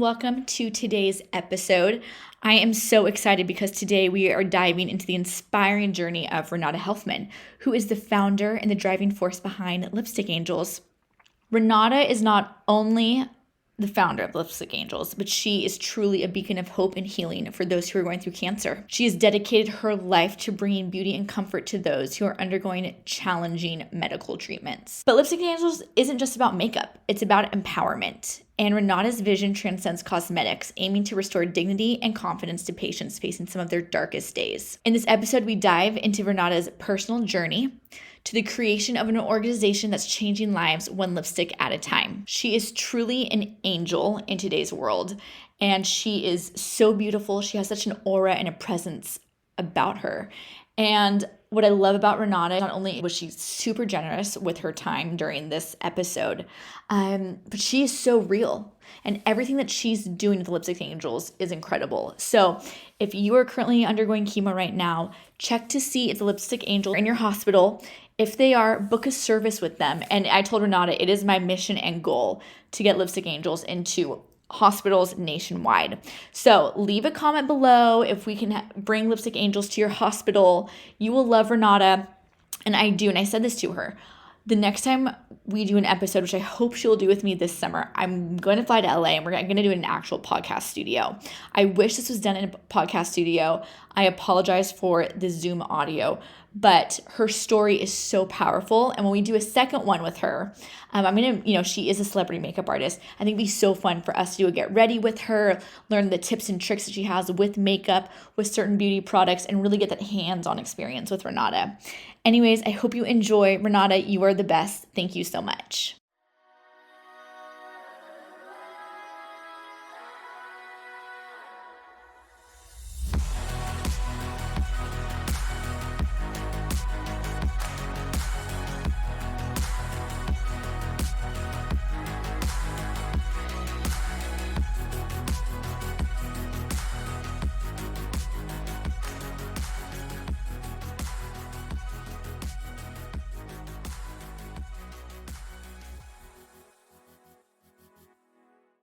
Welcome to today's episode. I am so excited because today we are diving into the inspiring journey of Renata Helfman, who is the founder and the driving force behind Lipstick Angels. Renata is not only the founder of Lipstick Angels, but she is truly a beacon of hope and healing for those who are going through cancer. She has dedicated her life to bringing beauty and comfort to those who are undergoing challenging medical treatments. But Lipstick Angels isn't just about makeup, it's about empowerment. And Renata's vision transcends cosmetics, aiming to restore dignity and confidence to patients facing some of their darkest days. In this episode, we dive into Renata's personal journey to the creation of an organization that's changing lives one lipstick at a time. She is truly an angel in today's world, and she is so beautiful. She has such an aura and a presence about her. And what I love about Renata, not only was she super generous with her time during this episode, but she is so real. And everything that she's doing with the Lipstick Angels is incredible. So if you are currently undergoing chemo right now, check to see if the Lipstick Angels are in your hospital. If they are, book a service with them. And I told Renata, it is my mission and goal to get Lipstick Angels into hospitals nationwide. So leave a comment below if we can bring Lipstick Angels to your hospital. You will love Renata. And I do. And I said this to her. The next time we do an episode, which I hope she'll do with me this summer, I'm going to fly to LA and we're going to do an actual podcast studio. I wish this was done in a podcast studio. I apologize for the Zoom audio, but her story is so powerful. And when we do a second one with her, I'm going to, she is a celebrity makeup artist. I think it'd be so fun for us to do a get ready with her, learn the tips and tricks that she has with makeup, with certain beauty products, and really get that hands-on experience with Renata. Anyways, I hope you enjoy. Renata, you are the best. Thank you so much.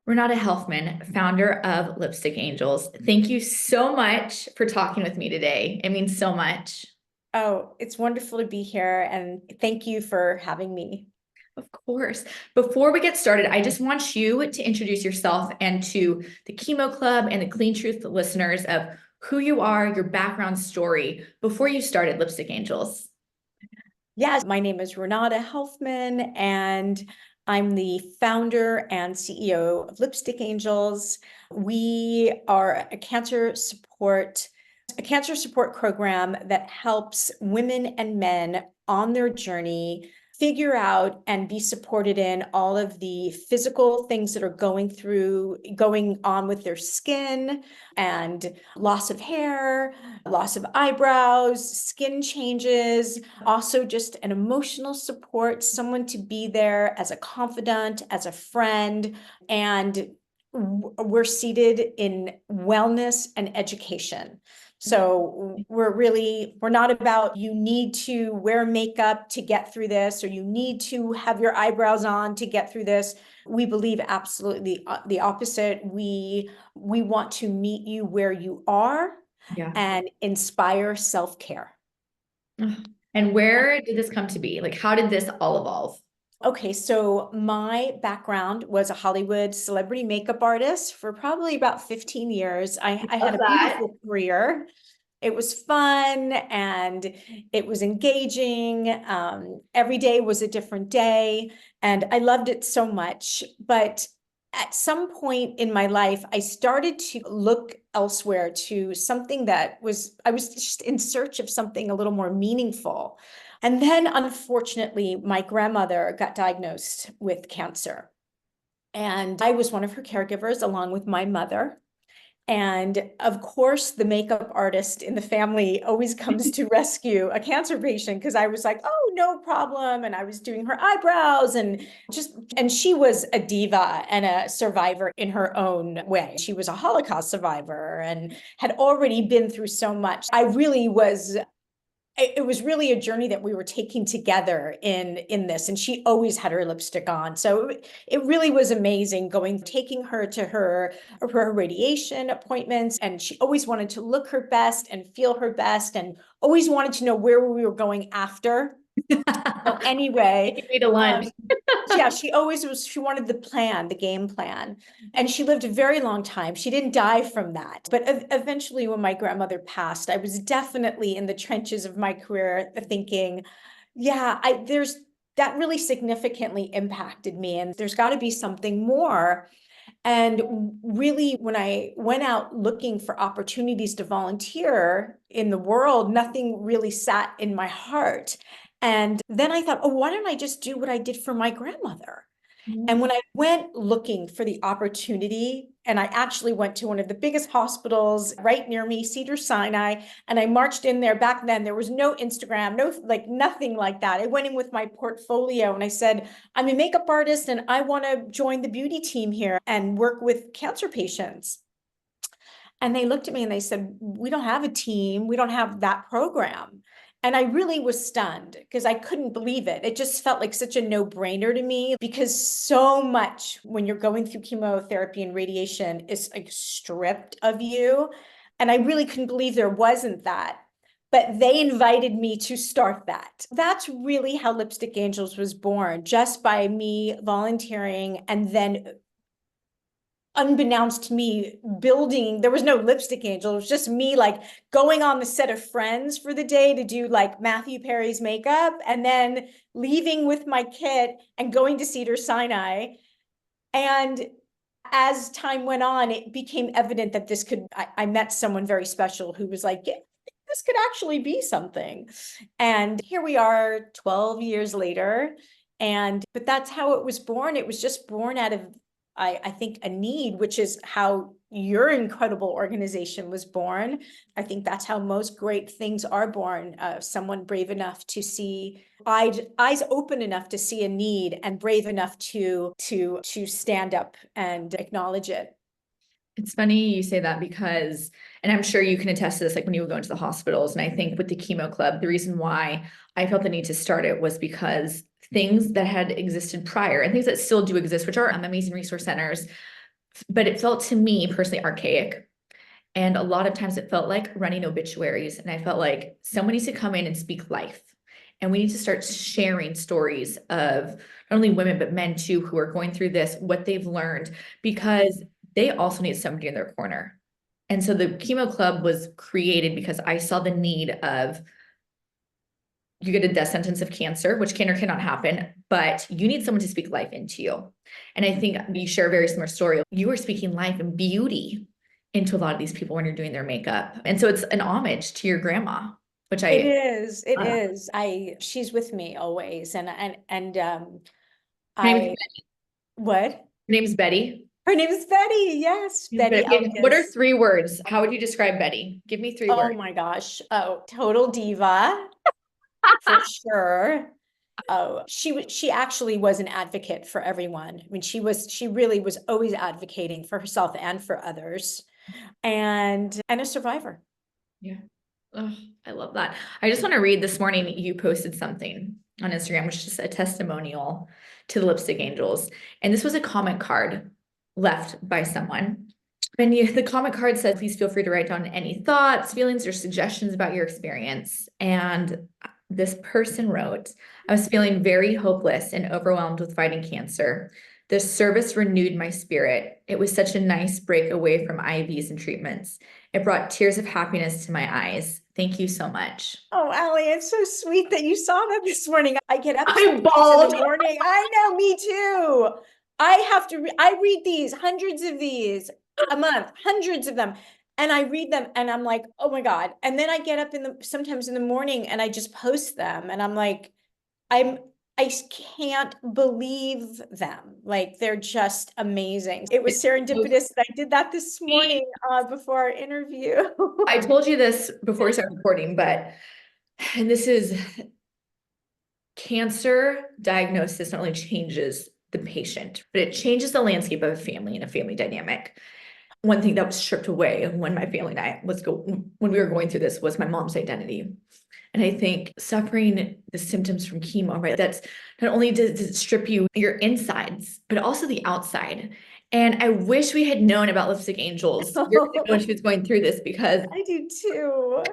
Renata Helfman, founder of Lipstick Angels. Thank you so much for talking with me today. It means so much. Oh, it's wonderful to be here, and thank you for having me. Of course. Before we get started, I just want you to introduce yourself and to the Chemo Club and the Clean Truth listeners of who you are, your background story before you started Lipstick Angels. Yes, my name is Renata Helfman, and I'm the founder and CEO of Lipstick Angels. We are a cancer support program that helps women and men on their journey figure out and be supported in all of the physical things that are going on with their skin and loss of hair, loss of eyebrows, skin changes, also just an emotional support, someone to be there as a confidant, as a friend, and we're seated in wellness and education. So we're not about you need to wear makeup to get through this, or you need to have your eyebrows on to get through this. We believe absolutely the opposite. We want to meet you where you are and inspire self-care. And where did this come to be? Like, how did this all evolve? Okay, so my background was a Hollywood celebrity makeup artist for probably about 15 years. I had a beautiful career. It was fun and it was engaging. Every day was a different day, and I loved it so much. But at some point in my life, I started to look elsewhere to something I was just in search of something a little more meaningful. And then, unfortunately, my grandmother got diagnosed with cancer. And I was one of her caregivers along with my mother. And of course, the makeup artist in the family always comes to rescue a cancer patient, because I was like, oh, no problem. And I was doing her eyebrows and she was a diva and a survivor in her own way. She was a Holocaust survivor and had already been through so much. I really was it was really a journey that we were taking together in this, and she always had her lipstick on. So it really was amazing taking her to her radiation appointments, and she always wanted to look her best and feel her best, and always wanted to know where we were going after. So anyway, Take me to lunch. yeah, she wanted the game plan. And she lived a very long time. She didn't die from that. But eventually, when my grandmother passed, I was definitely in the trenches of my career thinking, yeah, that really significantly impacted me. And there's got to be something more. And really, when I went out looking for opportunities to volunteer in the world, nothing really sat in my heart. And then I thought, oh, why don't I just do what I did for my grandmother? And when I went looking for the opportunity, and I actually went to one of the biggest hospitals right near me, Cedars-Sinai, and I marched in there. Back then, there was no Instagram, no, like nothing like that. I went in with my portfolio and I said, I'm a makeup artist and I want to join the beauty team here and work with cancer patients. And they looked at me and they said, we don't have a team. We don't have that program. And I really was stunned because I couldn't believe it. It just felt like such a no-brainer to me, because so much when you're going through chemotherapy and radiation is like stripped of you. And I really couldn't believe there wasn't that. But they invited me to start that. That's really how Lipstick Angels was born, just by me volunteering, and then unbeknownst to me, there was no Lipstick Angel. It was just me like going on the set of Friends for the day to do like Matthew Perry's makeup, and then leaving with my kit and going to Cedars-Sinai. And as time went on, it became evident that I met someone very special who was like, yeah, this could actually be something. And here we are 12 years later. But that's how it was born. It was just born out of, I think, a need, which is how your incredible organization was born. I think that's how most great things are born. Someone brave enough to see, eyes open enough to see a need, and brave enough to stand up and acknowledge it. It's funny you say that because, and I'm sure you can attest to this, like when you would go into the hospitals, and I think with the chemo club, the reason why I felt the need to start it was because things that had existed prior and things that still do exist, which are amazing resource centers, but it felt to me personally archaic. And a lot of times it felt like running obituaries. And I felt like someone needs to come in and speak life. And we need to start sharing stories of not only women, but men too, who are going through this, what they've learned, because they also need somebody in their corner. And so the chemo club was created because I saw the need of, you get a death sentence of cancer, which can or cannot happen, but you need someone to speak life into you. And I think you share a very similar story. You are speaking life and beauty into a lot of these people when you're doing their makeup. And so it's an homage to your grandma, which It I is, it love. is. She's with me always. Her name is, I, what? her name is Betty. Her name is Betty. Yes, Betty Okay, what are Elkins. 3 words? How would you describe Betty? Give me three Oh words. my gosh. Oh, total diva for sure. Oh, she actually was an advocate for everyone. I mean, she really was always advocating for herself and for others, and a survivor. Yeah. Oh, I love that. I just want to read this morning, you posted something on Instagram, which is just a testimonial to the Lipstick Angels. And this was a comment card left by someone. And the comment card said, please feel free to write down any thoughts, feelings, or suggestions about your experience. And this person wrote, I was feeling very hopeless and overwhelmed with fighting cancer. The service renewed my spirit. It was such a nice break away from IVs and treatments. It brought tears of happiness to my eyes. Thank you so much. Oh, Allie, it's so sweet that you saw that this morning. I get up I'm sometimes in the bald. morning. I know, me too. I read these, hundreds of these a month, hundreds of them. And I read them and I'm like, oh my God. And then I get up sometimes in the morning and I just post them. And I'm like, I'm, I can't believe them. Like, they're just amazing. It was It's so serendipitous that I did that this sweet. morning before our interview. I told you this before we started recording, but, and this is, cancer diagnosis not only changes the patient, but it changes the landscape of a family and a family dynamic. One thing that was stripped away when my family and I when we were going through this was my mom's identity. And I think suffering the symptoms from chemo, right? That's not only does it strip you your insides, but also the outside. And I wish we had known about Lipstick Angels years ago when she was going through this because I do too.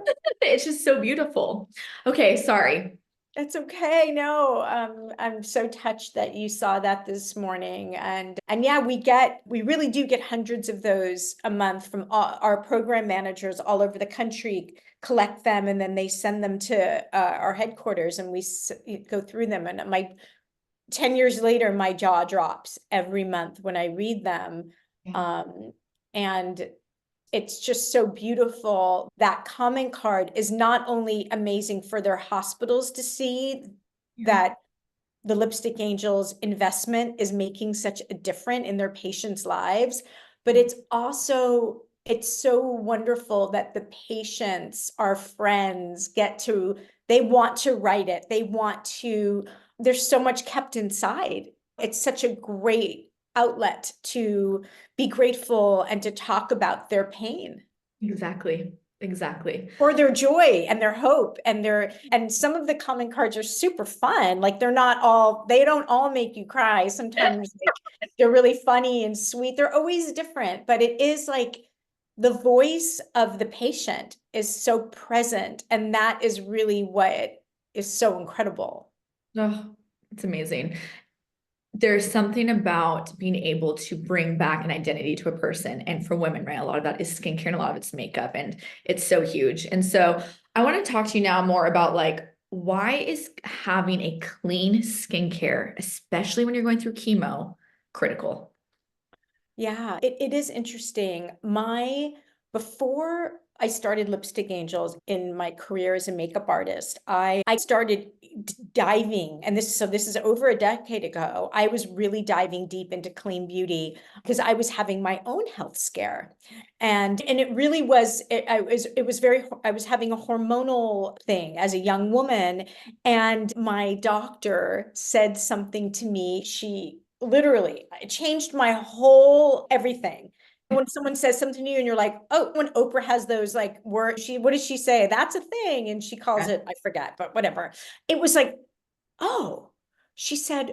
it's just so beautiful. Okay, sorry. It's okay. No, I'm so touched that you saw that this morning. And yeah, we really do get hundreds of those a month from our program managers all over the country, collect them, and then they send them to our headquarters, and we go through them. And 10 years later, my jaw drops every month when I read them. Yeah. And it's just so beautiful. That comment card is not only amazing for their hospitals to see Yeah. that the Lipstick Angels investment is making such a difference in their patients' lives, but it's so wonderful that the patients, our friends, they want to write it. There's so much kept inside. It's such a great outlet to be grateful and to talk about their pain Exactly. Exactly. or their joy and their hope and some of the comment cards are super fun. Like they don't all make you cry. Sometimes like they're really funny and sweet. They're always different, but it is like the voice of the patient is so present, and that is really what is so incredible. Oh, it's amazing. There's something about being able to bring back an identity to a person. And for women, right, a lot of that is skincare and a lot of it's makeup, and it's so huge. And so I want to talk to you now more about like, why is having a clean skincare, especially when you're going through chemo, critical? Yeah, it is interesting. Before I started Lipstick Angels in my career as a makeup artist, I started diving, and this is over a decade ago. I was really diving deep into clean beauty because I was having my own health scare. And it really was, it was very, I was having a hormonal thing as a young woman. And my doctor said something to me. She literally, it changed my whole everything. When someone says something to you and you're like, oh, when Oprah has those like what does she say? That's a thing. And she calls Yeah. it, I forget, but whatever. It was like, oh, she said,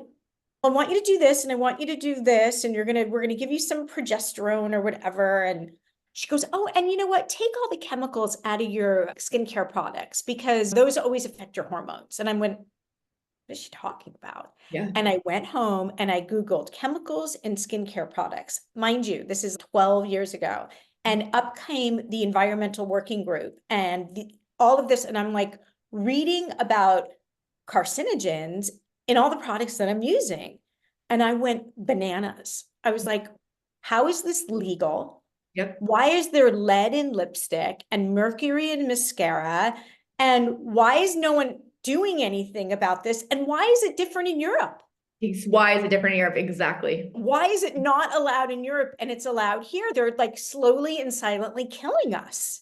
I want you to do this and I want you to do this. And we're gonna give you some progesterone or whatever. And she goes, oh, and you know what? Take all the chemicals out of your skincare products because those always affect your hormones. And I went, what is she talking about? Yeah. And I went home and I Googled chemicals in skincare products. Mind you, this is 12 years ago. And up came the environmental working group and all of this. And I'm like reading about carcinogens in all the products that I'm using. And I went bananas. I was like, how is this legal? Yep. Why is there lead in lipstick and mercury in mascara? And why is no one doing anything about this? And why is it different in Europe? Why is it different in Europe? Exactly. Why is it not allowed in Europe and it's allowed here? They're like slowly and silently killing us.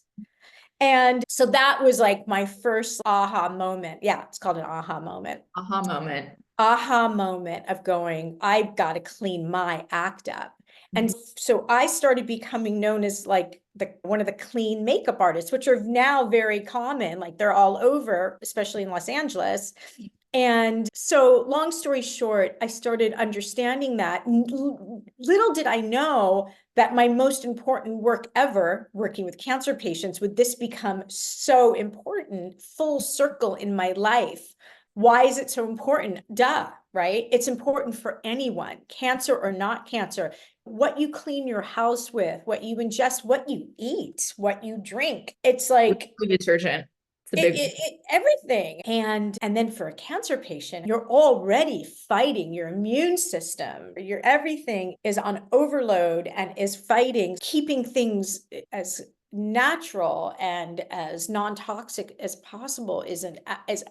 And so that was like my first aha moment. Yeah, it's called an aha moment. Aha moment. Aha moment of going, I've got to clean my act up. And Mhm. so I started becoming known as like one of the clean makeup artists, which are now very common. Like they're all over, especially in Los Angeles. And so, long story short, I started understanding that. Little did I know that my most important work ever, working with cancer patients, would this become so important, full circle in my life. Why is it so important? Duh, right? It's important for anyone, cancer or not cancer. What you clean your house with, what you ingest, what you eat, what you drink. It's like Detergent. It's a big one. everything. And then for a cancer patient, you're already fighting your immune system. Your everything is on overload and is fighting, keeping things as natural and as non-toxic as possible is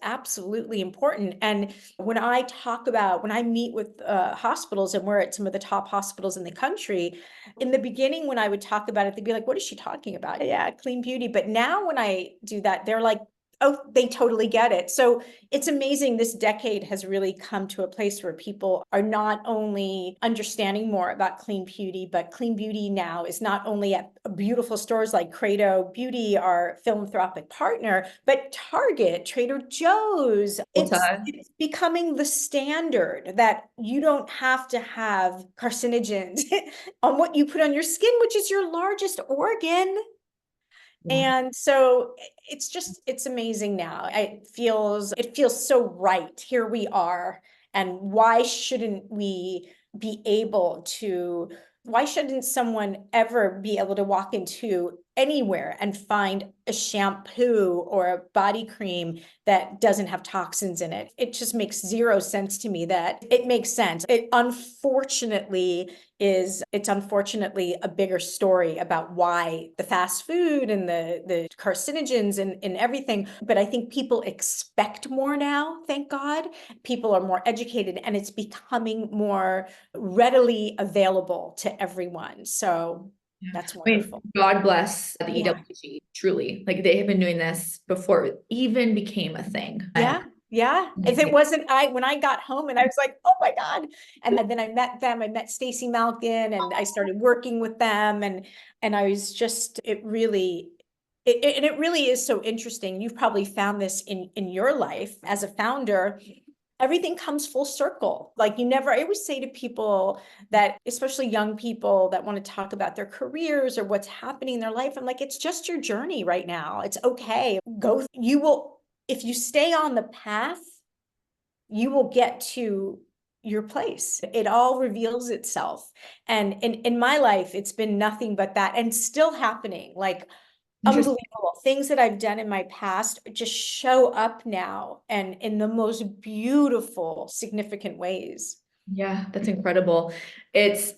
absolutely important. And when I meet with hospitals, and we're at some of the top hospitals in the country, in the beginning when I would talk about it, they'd be like, what is she talking about? Yeah, clean beauty. But now when I do that, they're like, Oh, they totally get it. So it's amazing. This decade has really come to a place where people are not only understanding more about clean beauty, but clean beauty now is not only at beautiful stores like Credo Beauty, our philanthropic partner, but Target, Trader Joe's. It's becoming the standard that you don't have to have carcinogens on what you put on your skin, which is your largest organ. Yeah. And so it's amazing now. It feels so right. Here we are. And why shouldn't someone ever be able to walk into anywhere and find a shampoo or a body cream that doesn't have toxins in it? It just makes zero sense to me that it makes sense. It's unfortunately a bigger story about why the fast food and the carcinogens and everything. But I think people expect more now, thank God. People are more educated and it's becoming more readily available to everyone. So Yeah. that's I mean, wonderful. God bless the Yeah. EWG, truly. Like they have been doing this before it even became a thing. And Yeah. Yeah. If it wasn't when I got home and I was like, oh my God. And then I met them, I met Stacy Malkin and I started working with them and I was just, it really is so interesting. You've probably found this in your life as a founder. Everything comes full circle. Like I always say to people that, especially young people that want to talk about their careers or what's happening in their life, I'm like, it's just your journey right now. It's okay. If you stay on the path, you will get to your place. It all reveals itself. And in my life, it's been nothing but that and still happening. Like interesting. unbelievable things that I've done in my past just show up now and in the most beautiful, significant ways. Yeah, that's incredible. It's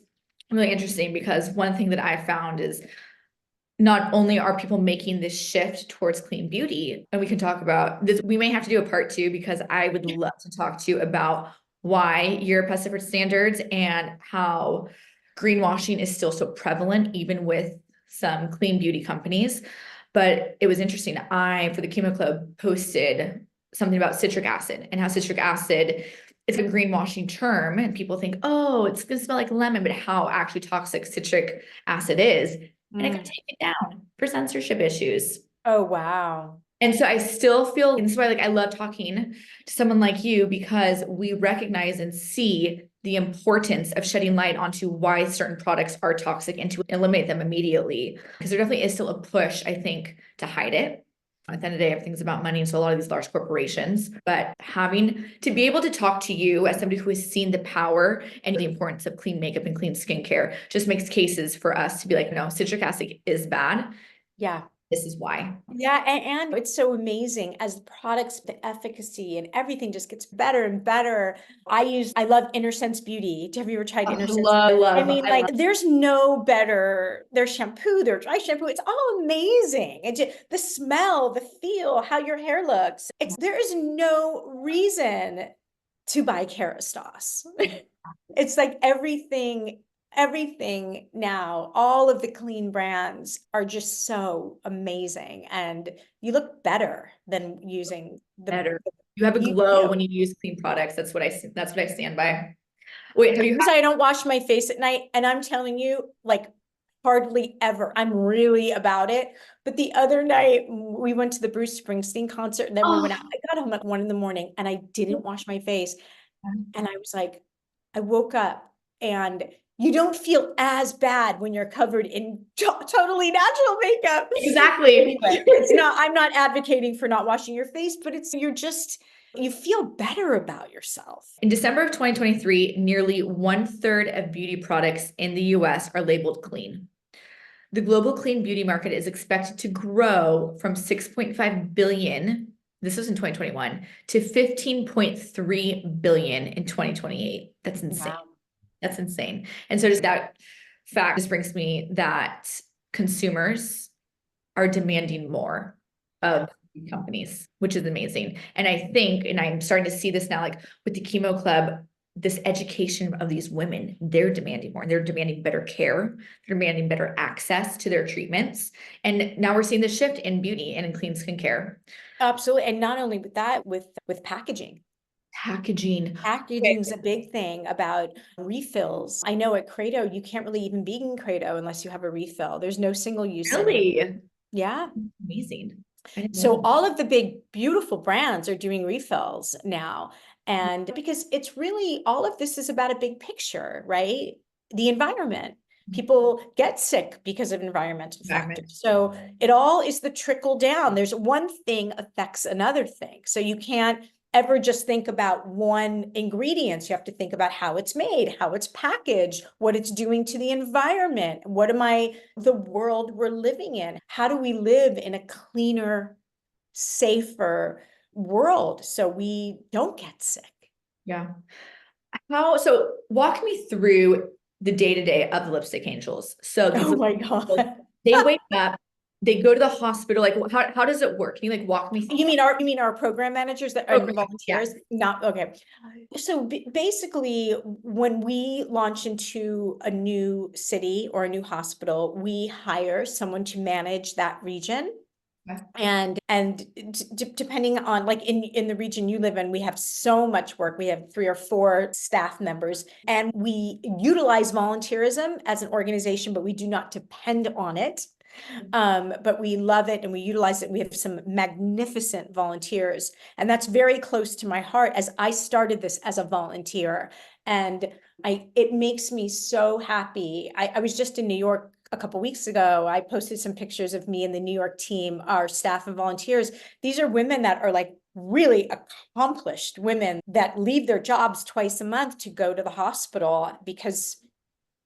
really interesting because one thing that I found is not only are people making this shift towards clean beauty, and we can talk about this, we may have to do a part two because I would love to talk to you about why you're Pacific standards and how greenwashing is still so prevalent, even with some clean beauty companies. But it was interesting. For the Chemo Club, posted something about citric acid and how citric acid is a greenwashing term, and people think, oh, it's gonna smell like lemon, but how actually toxic citric acid is. And it got Mm. taken down for censorship issues. Oh, wow. And so I still feel, and this is why like I love talking to someone like you because we recognize and see the importance of shedding light onto why certain products are toxic and to eliminate them immediately. Because there definitely is still a push, I think, to hide it. At the end of the day, everything's about money. So a lot of these large corporations, but having to be able to talk to you as somebody who has seen the power and the importance of clean makeup and clean skincare just makes cases for us to be like, no, citric acid is bad. Yeah. This is why. Yeah, and it's so amazing as the products, the efficacy and everything just gets better and better. I love Inner Sense Beauty. Have you ever tried I Inner Sense? I love, mean, I love. like, there's no better, their shampoo, their dry shampoo, it's all amazing. And just the smell, the feel, how your hair looks. There is no reason to buy Kerastase. It's like everything now, all of the clean brands are just so amazing and you look better than using Better. You have a you glow do. when you use clean products. That's what I stand by. Wait, have you Because I don't wash my face at night and I'm telling you, like hardly ever. I'm really about it. But the other night we went to the Bruce Springsteen concert and then we went out. oh, I got home at 1 a.m. and I didn't wash my face. And I was like, I woke up and you don't feel as bad when you're covered in totally natural makeup. exactly. Anyway, I'm not advocating for not washing your face, but you feel better about yourself. In December of 2023, nearly 1/3 of beauty products in the US are labeled clean. The global clean beauty market is expected to grow from 6.5 billion, this was in 2021, to 15.3 billion in 2028. That's insane. Wow. That's insane. And so just that fact just brings me that consumers are demanding more of companies, which is amazing. And I think, and I'm starting to see this now, like with the Chemo Club, this education of these women, they're demanding more and they're demanding better care. They're demanding better access to their treatments. And now we're seeing the shift in beauty and in clean skincare. Absolutely. And not only with that, with packaging. Packaging. Okay, Packaging's a big thing about refills. I know at Credo, you can't really even be in Credo unless you have a refill. There's no single use anymore. really Yeah. amazing. I didn't know So that. all of the big, beautiful brands are doing refills now. And because it's really, all of this is about a big picture, right? The environment. People get sick because of environmental factors. Environment. So it all is the trickle down. There's one thing affects another thing. So you can't ever just think about one ingredient. You have to think about how it's made, how it's packaged, what it's doing to the environment. The world we're living in? How do we live in a cleaner, safer world so we don't get sick? Yeah. So walk me through the day-to-day of the Lipstick Angels. So these Oh little my angels, God. they wake up, they go to the hospital. Like, how does it work? Can you like walk me through You mean our program managers that the are program? Yes. volunteers? Not okay. So basically, when we launch into a new city or a new hospital, we hire someone to manage that region. Okay. And depending on, like, in the region you live in, we have so much work. We have 3 or 4 staff members, and we utilize volunteerism as an organization, but we do not depend on it. But we love it and we utilize it. We have some magnificent volunteers, and that's very close to my heart as I started this as a volunteer. And it makes me so happy. I was just in New York a couple weeks ago. I posted some pictures of me and the New York team, our staff and volunteers. These are women that are like really accomplished women that leave their jobs twice a month to go to the hospital because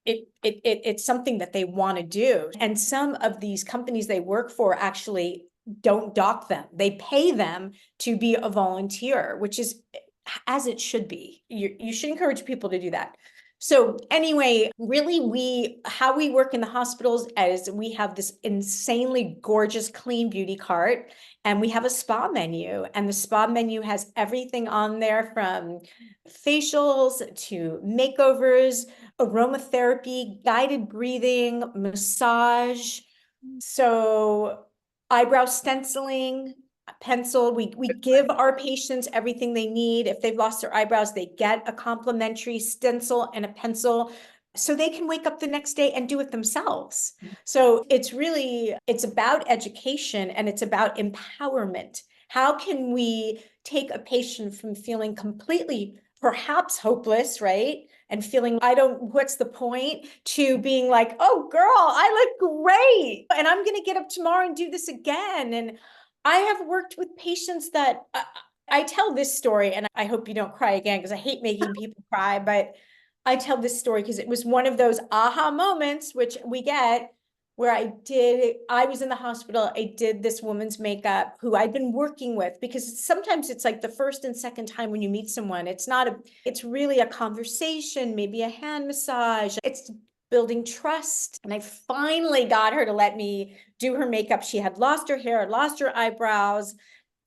it's something that they want to do. And some of these companies they work for actually don't dock them. They pay them to be a volunteer, which is as it should be. You should encourage people to do that. So anyway, really how we work in the hospitals is we have this insanely gorgeous clean beauty cart, and we have a spa menu, and the spa menu has everything on there from facials to makeovers, aromatherapy, guided breathing, massage. So eyebrow stenciling, pencil. We give our patients everything they need. If they've lost their eyebrows, they get a complimentary stencil and a pencil so they can wake up the next day and do it themselves. So it's about education and it's about empowerment. How can we take a patient from feeling completely perhaps hopeless, right? And feeling, what's the point, to being like, oh girl, I look great. And I'm going to get up tomorrow and do this again. And I have worked with patients that I tell this story, and I hope you don't cry again because I hate making people cry, but I tell this story because it was one of those aha moments, which we get, where I was in the hospital. I did this woman's makeup who I'd been working with, because sometimes it's like the first and second time when you meet someone, it's really a conversation, maybe a hand massage. It's building trust. And I finally got her to let me do her makeup. She had lost her hair, lost her eyebrows,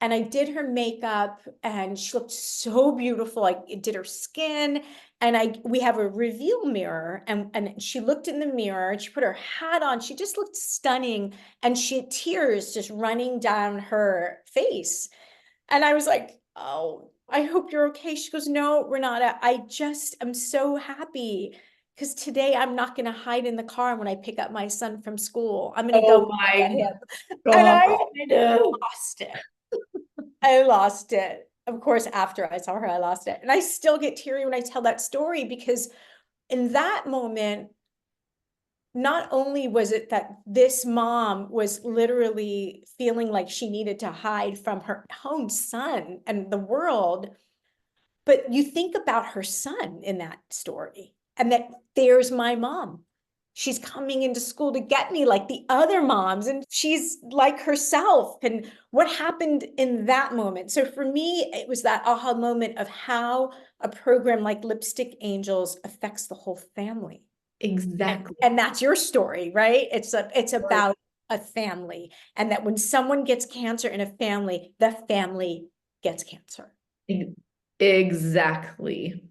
and I did her makeup and she looked so beautiful. I did her skin, and we have a reveal mirror, and she looked in the mirror and she put her hat on. She just looked stunning, and she had tears just running down her face. And I was like, oh, I hope you're okay. She goes, no, Renata, I just am so happy because today I'm not going to hide in the car when I pick up my son from school. I'm going to go Oh get my him. And God. I lost it. I lost it. Of course, after I saw her, I lost it. And I still get teary when I tell that story, because in that moment, not only was it that this mom was literally feeling like she needed to hide from her own son and the world, but you think about her son in that story, and that there's my mom. She's coming into school to get me like the other moms, and she's like herself. And what happened in that moment? So for me, it was that aha moment of how a program like Lipstick Angels affects the whole family. Exactly. And that's your story, right? It's about a family, and that when someone gets cancer in a family, the family gets cancer. Exactly.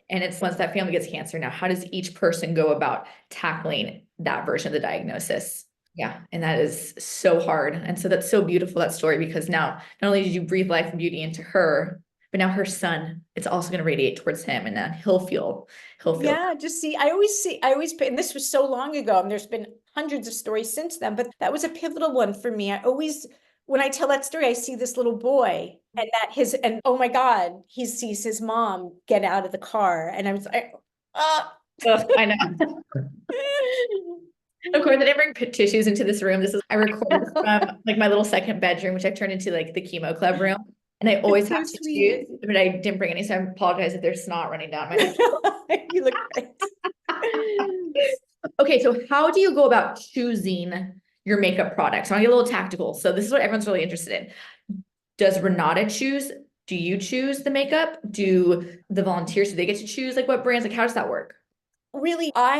And it's once that family gets cancer, now how does each person go about tackling that version of the diagnosis? Yeah, and that is so hard. And so that's so beautiful, that story, because now not only did you breathe life and beauty into her, but now her son, it's also going to radiate towards him, and then he'll feel. Yeah, just I always, and this was so long ago, and there's been hundreds of stories since then, but that was a pivotal one for me. I always, when I tell that story, I see this little boy and oh my God, he sees his mom get out of the car. And I was like, ah. Ugh, I know. Of course, I didn't bring tissues into this room. I recorded this from like my little second bedroom, which I've turned into like the chemo club room. And I always It's so have sweet. tissues, but I didn't bring any. So I apologize if there's snot running down my neck. You look great. Okay, so how do you go about choosing your makeup products? I want to get a little tactical. So this is what everyone's really interested in. Does Renata choose? Do you choose the makeup? Do the volunteers, do they get to choose like what brands? Like how does that work? Really, I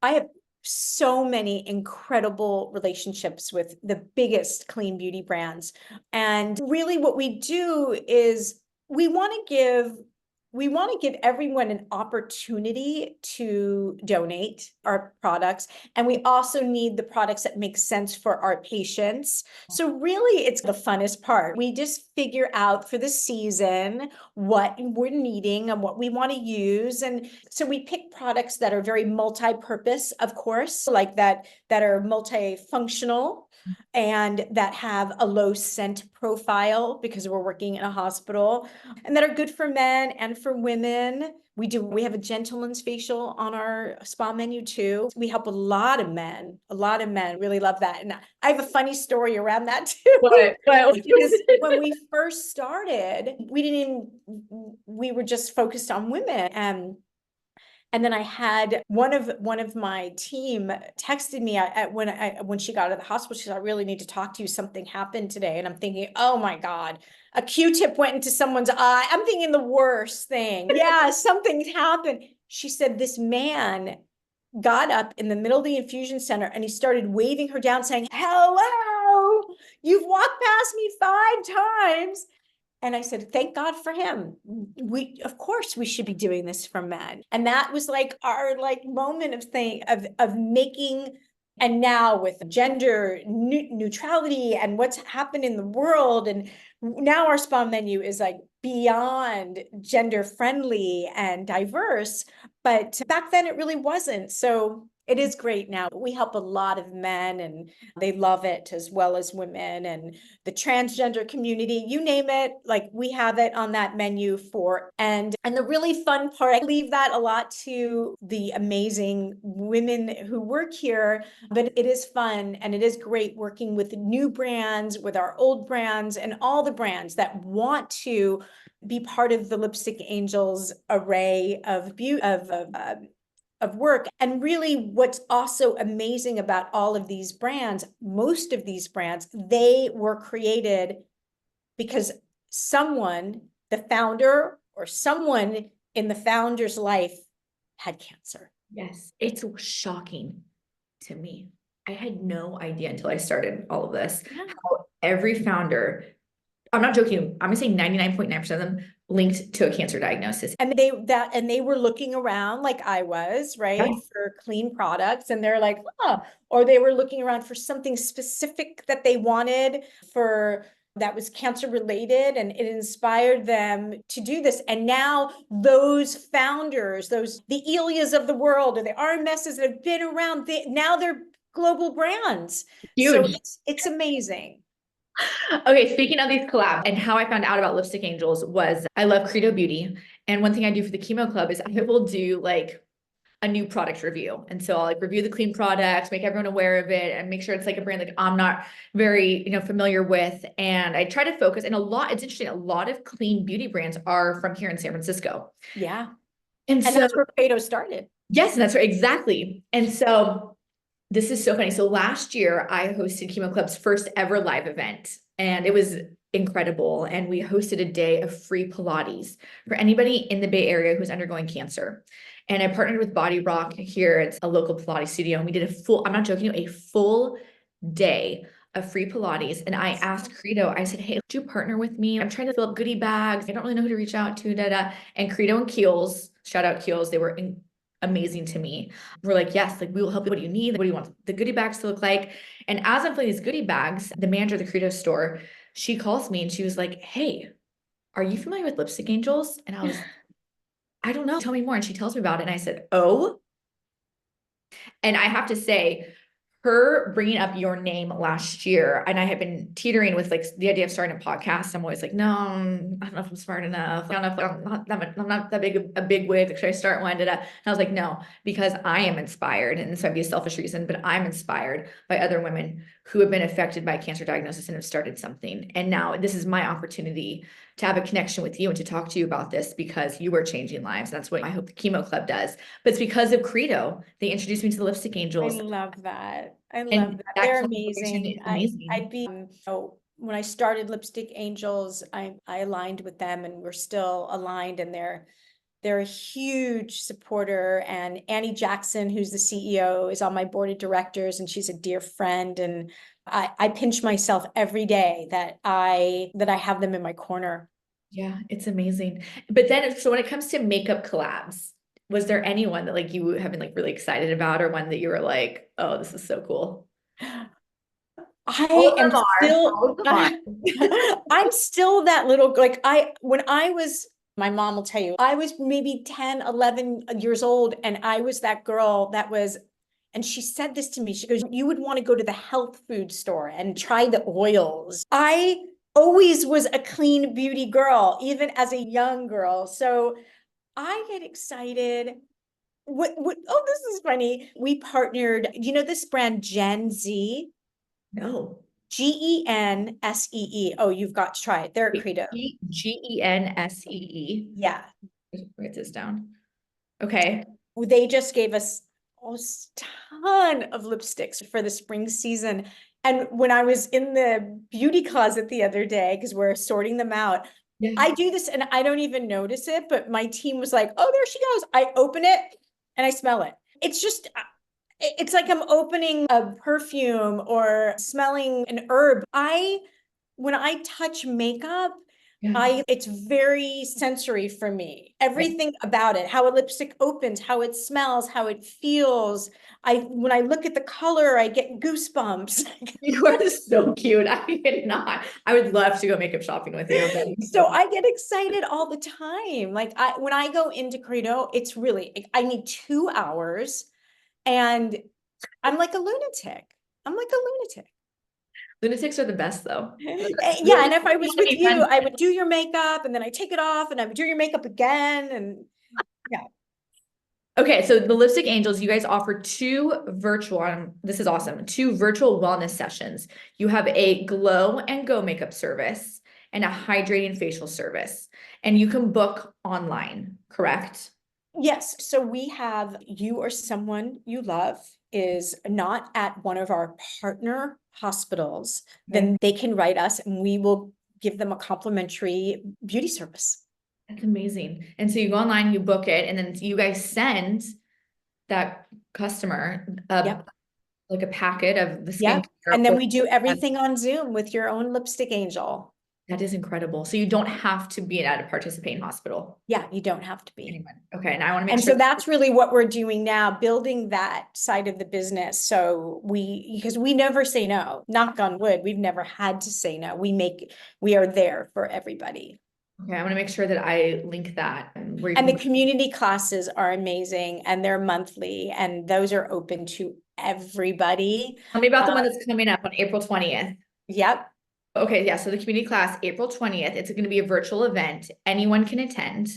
have so many incredible relationships with the biggest clean beauty brands. And really what we do is we want to give we want to give everyone an opportunity to donate our products. And we also need the products that make sense for our patients. So really, it's the funnest part. We just figure out for the season what we're needing and what we want to use. And so we pick products that are very multi-purpose, of course, like that are multifunctional and that have a low scent profile because we're working in a hospital, and that are good for men and for women. We have a gentleman's facial on our spa menu too. We help a lot of men. A lot of men really love that. And I have a funny story around that too. Because when we first started, we were just focused on women. And then I had one of my team texted me when she got out of the hospital. She said, "I really need to talk to you. Something happened today." And I'm thinking, "Oh my God, a Q-tip went into someone's eye." I'm thinking the worst thing. Yeah, something happened. She said, "This man got up in the middle of the infusion center and he started waving her down, saying, 'Hello, you've walked past me 5 times.'" And I said, "Thank God for him. Of course we should be doing this for men." And that was like our like moment of making. And now with gender neutrality and what's happened in the world, and now our spa menu is like beyond gender friendly and diverse. But back then it really wasn't. So it is great now. We help a lot of men and they love it, as well as women and the transgender community, you name it, like we have it on that menu for. And the really fun part, I leave that a lot to the amazing women who work here, but it is fun and it is great working with new brands, with our old brands, and all the brands that want to be part of the Lipstick Angels array of beauty of work. And really what's also amazing about all of these brands, most of these brands, they were created because someone, the founder or someone in the founder's life, had cancer. Yes, it's shocking to me. I had no idea until I started all of this. Yeah. How every founder, I'm not joking, I'm gonna say 99.9% of them linked to a cancer diagnosis. And they were looking around like I was, right, Yeah. for clean products. And they're like, oh, or they were looking around for something specific that they wanted for that was cancer related, and it inspired them to do this. And now those founders, the Elias of the world or the RMSs that have been around, now they're global brands. So Huge. it's amazing. Okay, speaking of these collabs and how I found out about Lipstick Angels was I love Credo Beauty. And one thing I do for the chemo club is I will do like a new product review. And so I'll like review the clean products, make everyone aware of it, and make sure it's like a brand that I'm not very, familiar with. And I try to focus, and it's interesting, a lot of clean beauty brands are from here in San Francisco. Yeah. And And so, that's where Credo started. yes, and that's right, exactly. And so this is so funny. So last year I hosted Chemo Club's first ever live event, and it was incredible. And we hosted a day of free Pilates for anybody in the Bay Area who's undergoing cancer. And I partnered with Body Rock here. It's a local Pilates studio. And we did I'm not joking, a full day of free Pilates. And I asked Credo, I said, "Hey, would you partner with me? I'm trying to fill up goodie bags. I don't really know who to reach out to, da da." And Credo and Kiehl's Shout out Kiehl's. They were amazing to me. We're like, yes, like we will help you. What do you need? What do you want the goodie bags to look like? And as I'm filling these goodie bags, the manager of the Credo store, she calls me and she was like, hey, are you familiar with Lipstick Angels? And I was, I don't know. Tell me more. And she tells me about it. And I said, oh, and I have to say, her bringing up your name last year, and I had been teetering with like the idea of starting a podcast. I'm always like, no, I don't know if I'm smart enough. I don't know if I'm not that big a big wig. Should I start one? And I was like, no, because I am inspired, and this might be a selfish reason, but I'm inspired by other women who have been affected by cancer diagnosis and have started something. And now this is my opportunity to have a connection with you and to talk to you about this because you are changing lives. That's what I hope the Chemo Club does. But it's because of Credo. They introduced me to the Lipstick I Angels. love that. I love And that. that They're collaboration amazing. is amazing. I'd be, when I started Lipstick Angels, I aligned with them and we're still aligned and they're a huge supporter. And Annie Jackson, who's the CEO, is on my board of directors and she's a dear friend. And I pinch myself every day that I have them in my corner. Yeah, it's amazing. But then, so when it comes to makeup collabs, was there anyone that like you have been like really excited about, or one that you were like, oh, this is so cool? All I of am them are. still, All of them are. I'm still that little, like when I was, my mom will tell you, I was maybe 10, 11 years old and I was that girl that was, and she said this to me, she goes, you would want to go to the health food store and try the oils. I always was a clean beauty girl, even as a young girl. So I get excited. Oh, this is funny. We partnered, you know, this brand Gen Z? No. Gensee. Oh, you've got to try it. They're a Credo. Gensee. Yeah. Just write this down. Okay. They just gave us a ton of lipsticks for the spring season. And when I was in the beauty closet the other day, because we're sorting them out, Yeah. I do this and I don't even notice it, but my team was like, oh, there she goes. I open it and I smell it. It's just, it's like I'm opening a perfume or smelling an herb. When I touch makeup, Yeah. it's very sensory for me. Right. Everything about it, how a lipstick opens, how it smells, how it feels. When I look at the color, I get goosebumps. You are so cute. I cannot. I would love to go makeup shopping with you. That'd be So so I get excited all the time. Like when I go into Credo, it's really, I need 2 hours and I'm like a lunatic. I'm like a lunatic. lunatics are the best though. Yeah, and if I was Want to with be you, friends. I would do your makeup and then I take it off and I would do your makeup again. And yeah. Okay, so the Lipstick Angels, you guys offer this is awesome, two virtual wellness sessions. You have a glow and go makeup service and a hydrating facial service, and you can book online, correct? Yes. So we have you or someone you love is not at one of our partner hospitals, Okay. then they can write us and we will give them a complimentary beauty service. That's amazing. And so you go online, you book it, and then you guys send that customer Yep. like a packet of the Yep. skincare. And then we do everything on Zoom with your own lipstick angel. That is incredible. So you don't have to be at a participating hospital. Yeah, you don't have to be. Anyone. Okay, and I want to make And sure so that's really what we're doing now, building that side of the business. So because we never say no, knock on wood, we've never had to say no. We are there for everybody. okay, I want to make sure that I link that and where you And the can community classes are amazing and they're monthly and those are open to everybody. tell me about the one that's coming up on April 20th. Yep. Okay, yeah, so the community class, April 20th, it's going to be a virtual event. Anyone can attend.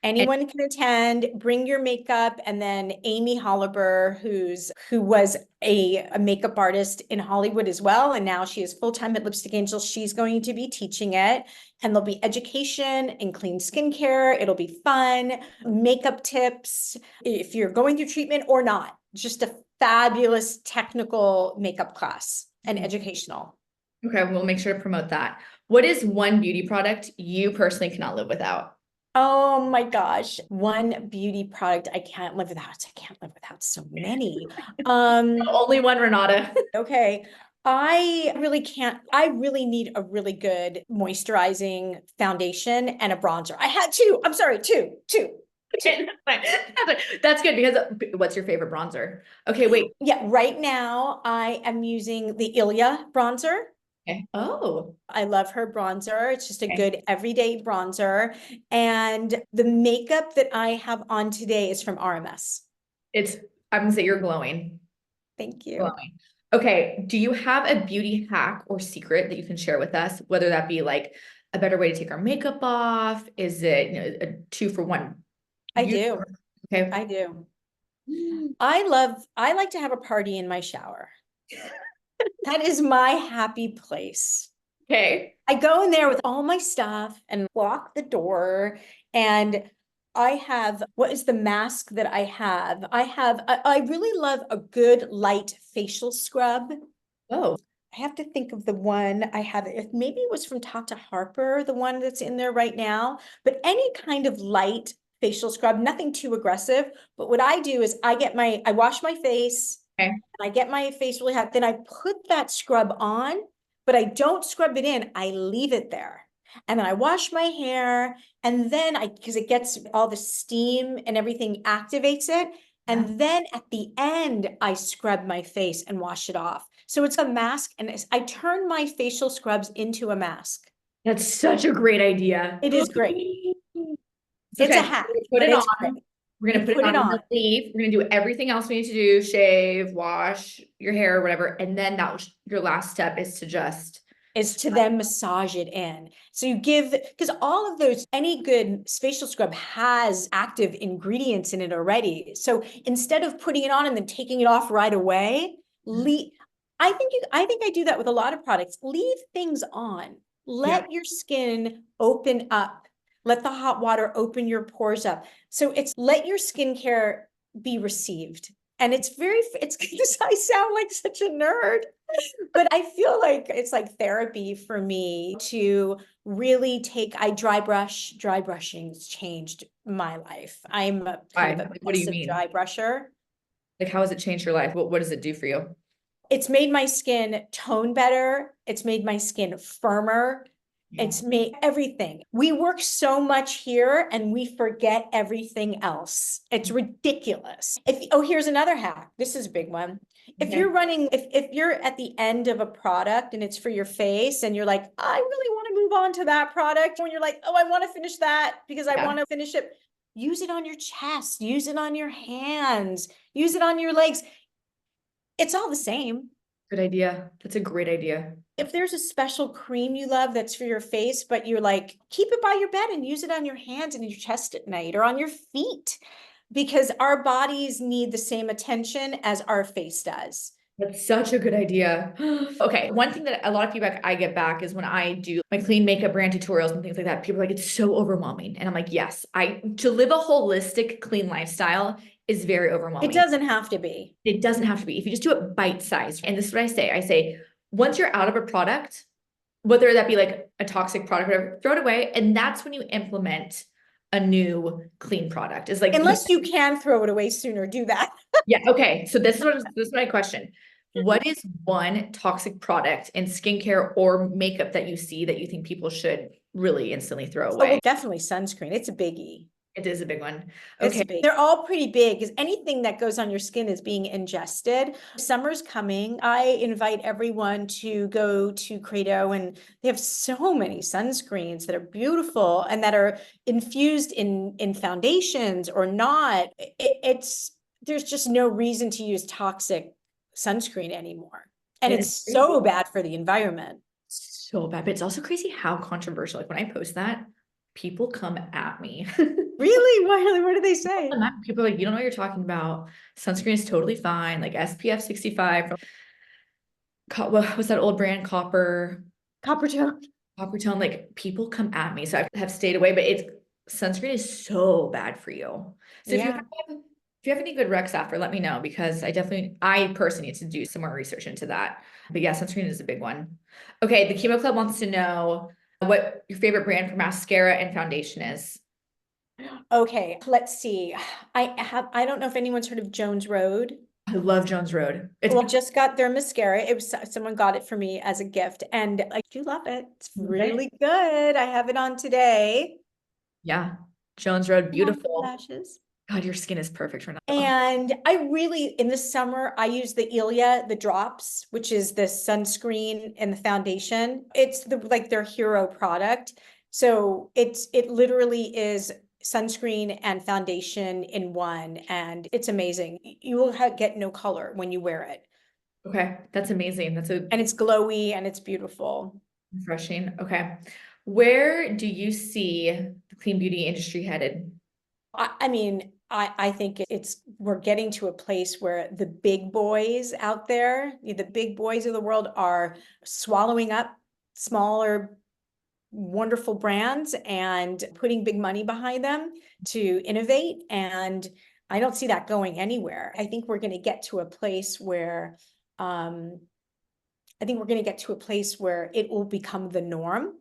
And Anyone can attend, bring your makeup, and then Amy Holliber, who was a makeup artist in Hollywood as well, and now she is full-time at Lipstick Angel. She's going to be teaching it, and there'll be education and clean skincare. It'll be fun, makeup tips, if you're going through treatment or not. Just a fabulous technical makeup class and educational. okay, we'll make sure to promote that. What is one beauty product you personally cannot live without? Oh my gosh, one beauty product I can't live without. I can't live without so many. Only one, Renata. Okay. I really can't, I really need a really good moisturizing foundation and a bronzer. I had two. I'm sorry, two. Okay, that's good because what's your favorite bronzer? Okay, wait. Yeah, right now I am using the Ilia bronzer. Okay. Oh, I love her bronzer. It's just a okay. good everyday bronzer. And the makeup that I have on today is from RMS. It's, I'm gonna say you're glowing. Thank you. Glowing. Okay, do you have a beauty hack or secret that you can share with us? Whether that be like a better way to take our makeup off? Is it, a 2 for 1 I use? do. Okay. I do. Mm. I like to have a party in my shower. That is my happy place. Okay. I go in there with all my stuff and lock the door. And I have, what is the mask that I have? I really love a good light facial scrub. Oh, I have to think of the one I have. If maybe it was from Tata Harper, the one that's in there right now, but any kind of light facial scrub, nothing too aggressive. But what I do is I wash my face, okay. I get my face really hot, then I put that scrub on, but I don't scrub it in. I leave it there. And then I wash my hair, and then because it gets all the steam and everything activates it. Yeah. And then at the end, I scrub my face and wash it off. So it's a mask, and I turn my facial scrubs into a mask. That's such a great idea. It is great. It's It's a okay. hack, Put but it on. it's great. We're You gonna put it put it on. We're on. gonna leave. We're gonna do everything else we need to do, shave, wash your hair, whatever. And then that was your last step is to just Is to then massage it in. So you give, because all of those, any good facial scrub has active ingredients in it already. So instead of putting it on and then taking it off right away, I think I do that with a lot of products. Leave things on. yeah. Let your skin open up. Let the hot water open your pores up. So it's let your skincare be received. And it's I sound like such a nerd, but I feel like it's like therapy for me to really dry brushing's changed my life. I'm a kind Why? of Like, what do you obsessive mean? dry brusher. Like, how has it changed your life? What does it do for you? It's made my skin tone better. It's made my skin firmer. Yeah. It's made everything. We work so much here and we forget everything else. It's ridiculous. Here's another hack. This is a big one. Okay. If you're at the end of a product and it's for your face and you're like, I really want to move on to that product. When you're like, oh, I want to finish that because I Yeah. want to finish it. Use it on your chest, use it on your hands, use it on your legs. It's all the same. Good idea. That's a great idea. If there's a special cream you love that's for your face, but you're like, keep it by your bed and use it on your hands and your chest at night or on your feet, because our bodies need the same attention as our face does. That's such a good idea. Okay, one thing that a lot of feedback I get back is when I do my clean makeup brand tutorials and things like that, people are like, it's so overwhelming. And I'm like, yes, to live a holistic, clean lifestyle is very It overwhelming. doesn't have to be. It doesn't have to be. If you just do it bite sized, and this is what I say, once you're out of a product, whether that be like a toxic product, whatever, throw it away. And that's when you implement a new clean product. Is like, Unless you can throw it away sooner, do that. yeah, okay. So this is my question. What is one toxic product in skincare or makeup that you see that you think people should really instantly throw Oh, well, away? definitely sunscreen. It's a biggie. It is a big one. It's Okay. big. They're all pretty big because anything that goes on your skin is being ingested. Summer's coming. I invite everyone to go to Credo, and they have so many sunscreens that are beautiful and that are infused in foundations or not. There's just no reason to use toxic sunscreen anymore. And It it's is crazy. so bad for the environment. So bad, but it's also crazy how controversial. Like when I post that, people come at me. Really? What do they say? People are like, you don't know what you're talking about. Sunscreen is totally fine. Like SPF 65 from what was that old brand? Copper tone. Copper tone. Like people come at me. So I have stayed away, but sunscreen is so bad for you. So Yeah. if you have any good recs after, let me know because I personally need to do some more research into that. But yeah, sunscreen is a big one. Okay, the Chemo Club wants to know what your favorite brand for mascara and foundation is. Okay, let's see. I don't know if anyone's heard of Jones Road. I love Jones Road. It's Well, I just got their mascara. It was someone got it for me as a gift, and I do love it. It's okay. really good. I have it on today. Yeah. Jones Road, Long beautiful. lashes. God, your skin is perfect, Renata. Oh, And I really, in the summer, I use the Ilia, the drops, which is the sunscreen and the foundation. It's like their hero product. So it literally is sunscreen and foundation in one, and it's amazing. You will get no color when you wear it, okay. That's amazing. That's a and it's glowy and it's beautiful. refreshing. Okay. Where do you see the clean beauty industry headed? I mean, I think we're getting to a place where the big boys out there, the big boys of the world are swallowing up smaller, wonderful brands and putting big money behind them to innovate. And I don't see that going anywhere. I think we're going to get to a place where, um, I think we're going to get to a place where it will become the norm.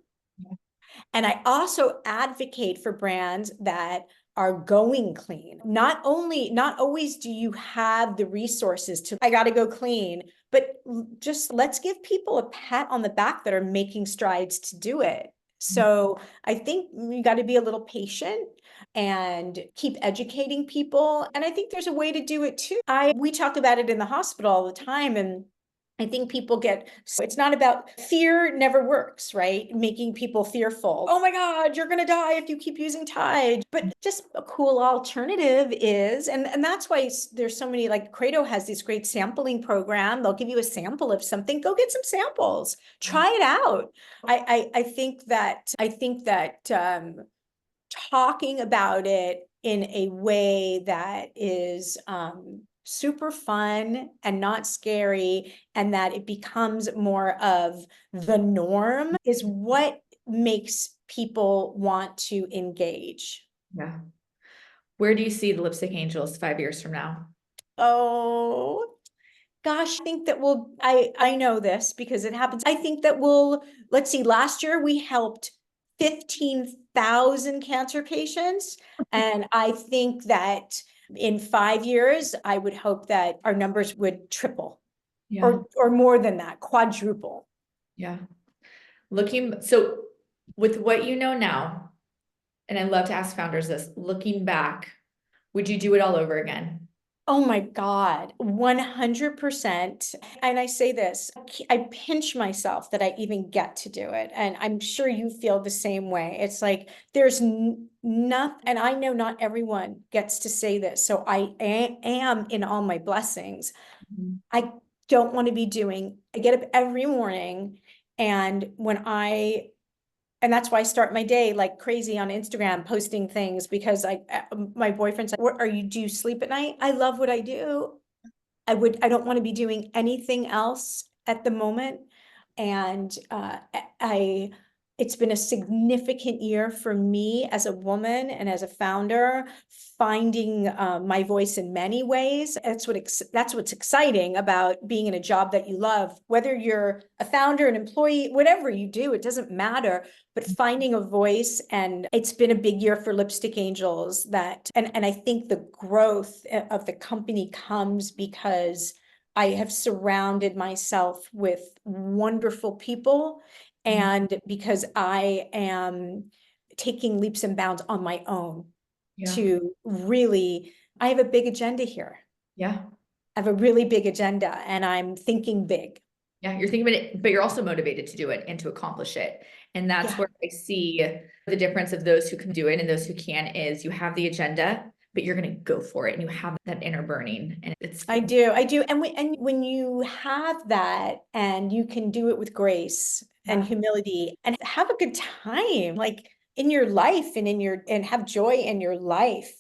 And I also advocate for brands that are going clean. Not always do you have the resources to, I got to go clean, but just let's give people a pat on the back that are making strides to do it. So I think you got to be a little patient and keep educating people. And I think there's a way to do it too. We talk about it in the hospital all the time, and I think people it's not about fear, never works, right? Making people fearful. Oh my God, you're going to die if you keep using Tide. But just a cool alternative is, and that's why there's so many, like Credo has this great sampling program. They'll give you a sample of something. Go get some samples, try it out. I think that talking about it in a way that is super fun and not scary, and that it becomes more of the norm is what makes people want to engage. Yeah. Where do you see the Lipstick Angels 5 years from now? Oh, gosh, I think that I know this because it happens. I think that let's see, last year we helped 15,000 cancer patients. And I think that in 5 years, I would hope that our numbers would triple Yeah. or more than that, quadruple. Yeah. So with what you know now, and I love to ask founders this, looking back, would you do it all over again? Oh my God, 100%. And I say this, I pinch myself that I even get to do it. And I'm sure you feel the same way. It's like there's nothing, and I know not everyone gets to say this. So am in all my blessings. Mhm. I don't want to I get up every morning, and and that's why I start my day like crazy on Instagram, posting things because my boyfriend's like, do you sleep at night? I love what I do. I don't want to be doing anything else at the moment. And it's been a significant year for me as a woman and as a founder, finding my voice in many ways. That's what's exciting about being in a job that you love. Whether you're a founder, an employee, whatever you do, it doesn't matter. But finding a voice, and it's been a big year for Lipstick Angels. And I think the growth of the company comes because I have surrounded myself with wonderful people, and because I am taking leaps and bounds on my own Yeah. to really, I have a big agenda here. Yeah. I have a really big agenda, and I'm thinking big. Yeah. You're thinking about it, but you're also motivated to do it and to accomplish it. And that's Yeah, where I see the difference of those who can do it and those who can is you have the agenda, but you're going to go for it and you have that inner burning and it's I do. And when you have that and you can do it with grace and yeah. humility and have a good time, like in your life and have joy in your life,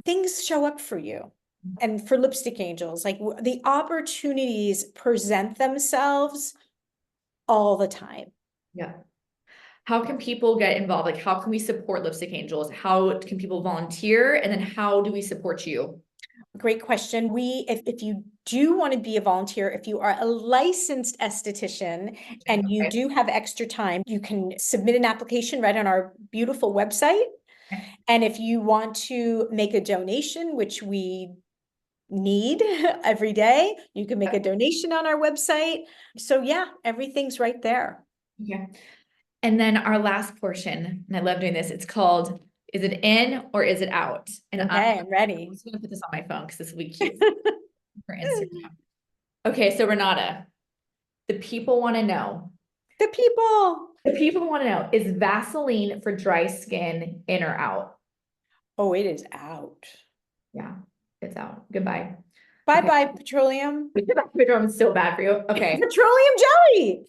things show up for you. And for Lipstick Angels, like the opportunities present themselves all the time. Yeah. How can people get involved? Like, how can we support Lipstick Angels? How can people volunteer? And then how do we support you? Great question. If you do want to be a volunteer, if you are a licensed esthetician and you Okay. do have extra time, you can submit an application right on our beautiful website. And if you want to make a donation, which we need every day, you can make a donation on our website. So yeah, everything's right there. Okay. And then our last portion, and I love doing this, it's called Is it in or is it out? And I'm Okay, I'm ready. just gonna put this on my phone because this will be cute for Instagram. Okay, so Renata, the people want to know. The people. The people want to know, is Vaseline for dry skin in or out? Oh, it is out. Yeah, it's out. Goodbye. Okay. Bye-bye, petroleum. Petroleum is so bad for you. Okay. Petroleum jelly.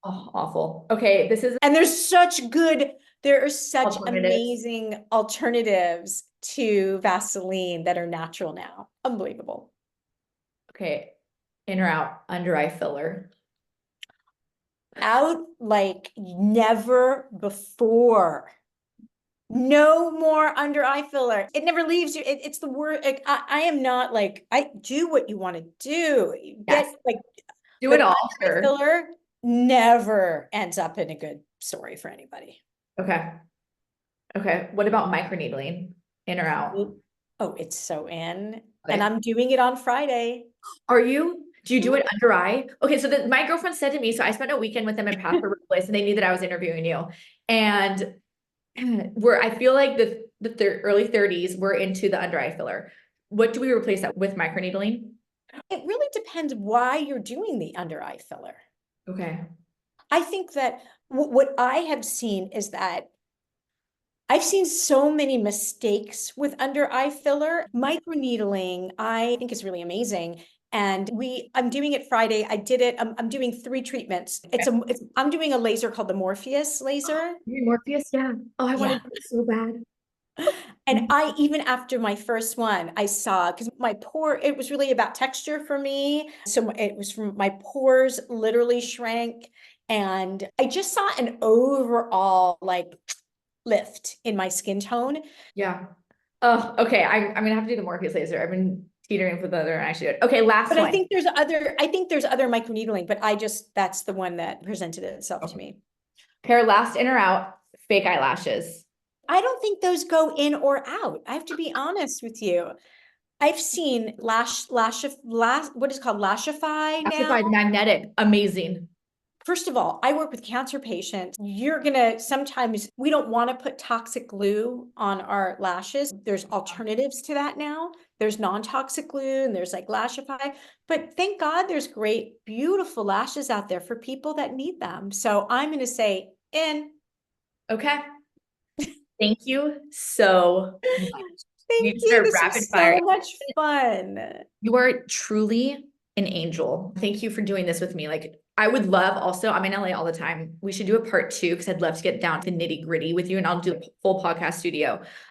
Oh, awful. Okay, this is And there are such alternatives. amazing alternatives to Vaseline that are natural now. Unbelievable. Okay, in or out, under eye filler. Out like never before. No more under eye filler. It never leaves you. It's the word. Like, I am not like, I do what you want to do. Yes, Get like, do but it under all, eye sure. filler never ends up in a good story for anybody. Okay. Okay. What about microneedling? In or out? Oh, it's so in. And Okay. I'm doing it on Friday. Are you? Do you do it under eye? Okay, so my girlfriend said to me, so I spent a weekend with them in Pastor Place, and they knew that I was interviewing you. And I feel like the early 30s, we're into the under eye filler. What do we replace that with, microneedling? It really depends why you're doing the under eye filler. Okay. I think that what I have seen is that I've seen so many mistakes with under eye filler. Microneedling, I think is really amazing. And I'm doing it Friday. I did it. I'm doing 3 treatments. I'm doing a laser called the Morpheus laser. You're Morpheus, yeah. Oh, I Yeah. wanted to do it so bad. And I, even after my first one, I saw, because it was really about texture for me. So it was from my pores literally shrank. And I just saw an overall like lift in my skin tone. Yeah. Oh, okay. I'm gonna have to do the Morpheus laser. I've been teetering for the other, and I should do it. Okay, last But one. I think there's other microneedling, but that's the one that presented itself to me. Pair last in or out, fake eyelashes. I don't think those go in or out. I have to be honest with you. I've seen what is it called Lashify now. Classified magnetic, amazing. First of all, I work with cancer patients. Sometimes we don't want to put toxic glue on our lashes. There's alternatives to that now. There's non-toxic glue and there's like Lashify. But thank God there's great, beautiful lashes out there for people that need them. So I'm going to say in. Okay. Thank you so much. Thank We you. start This rapid was fire. so much fun. You are truly an angel. Thank you for doing this with me. Like, I would love also, I'm in LA all the time. We should do a part 2 because I'd love to get down to the nitty gritty with you, and I'll do a full podcast studio.